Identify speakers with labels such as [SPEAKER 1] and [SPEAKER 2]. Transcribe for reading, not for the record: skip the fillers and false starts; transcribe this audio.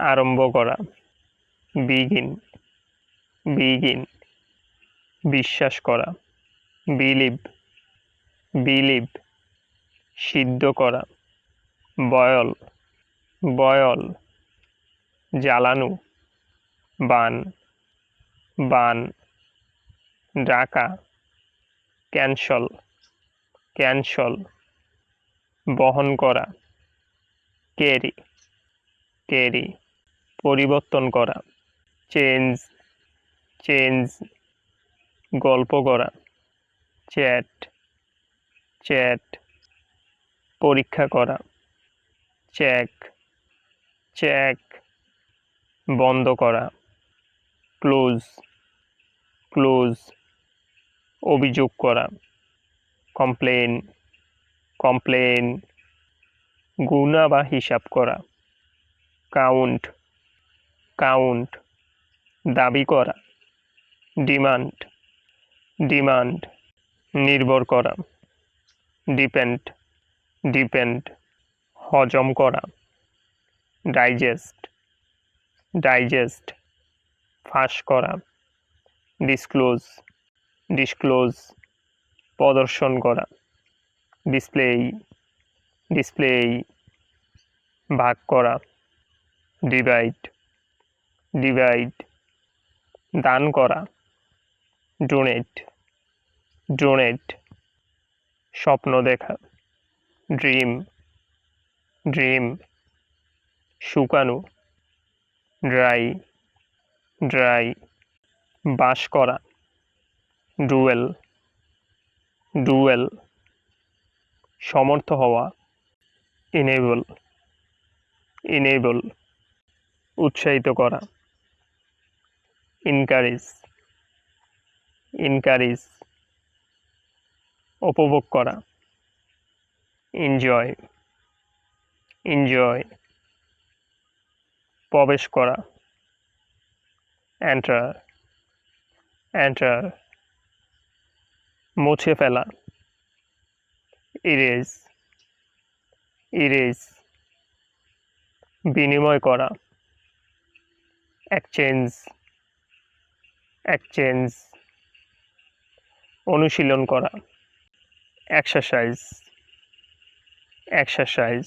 [SPEAKER 1] আরম্ভ করা, begin, begin, বিশ্বাস করা, বিলিভ, বিলিভ, সিদ্ধ করা, বয়ল, বয়ল, জ্বালানো, বান, বান, ডাকা, ক্যান্সল, ক্যান্সল, বহন করা, ক্যারি, ক্যারি, পরিবর্তন করা, চেঞ্জ, চেঞ্জ, গল্প করা, চ্যাট, চ্যাট, পরীক্ষা করা, চেক, চেক, বন্ধ করা, ক্লোজ, ক্লোজ, অভিযোগ করা, কমপ্লেন, কমপ্লেন, গুণা বা হিসাব করা, কাউন্ট, কাউন্ট, দাবি করা, ডিমান্ড, ডিমান্ড, নির্ভর করা, ডিপেন্ড, ডিপেন্ড, হজম করা, ডাইজেস্ট, ডাইজেস্ট, ফাঁস করা, ডিসক্লোজ, ডিসক্লোজ, প্রদর্শন করা, ডিসপ্লেই, ডিসপ্লেই, ভাগ করা, ডিভাইড, ডিভাইড, দান করা, ডোনেট, ডোনেট, স্বপ্ন দেখা, ড্রিম, ড্রিম, শুকানো, ড্রাই, ড্রাই, বাস করা, ডুয়েল, ডুয়েল, সমর্থ হওয়া, ইনেবল, ইনেবল, উৎসাহিত করা, ইনকারেজ, ইনকারেজ, উপভোগ করা, এনজয়, এনজয়, প্রবেশ করা, এন্টার, এন্টার, মুছে ফেলা, ইরেজ, ইরেজ, বিনিময় করা, এক্সচেঞ্জ, এক্সচেঞ্জ, অনুশীলন করা, এক্সারসাইজ, এক্সারসাইজ,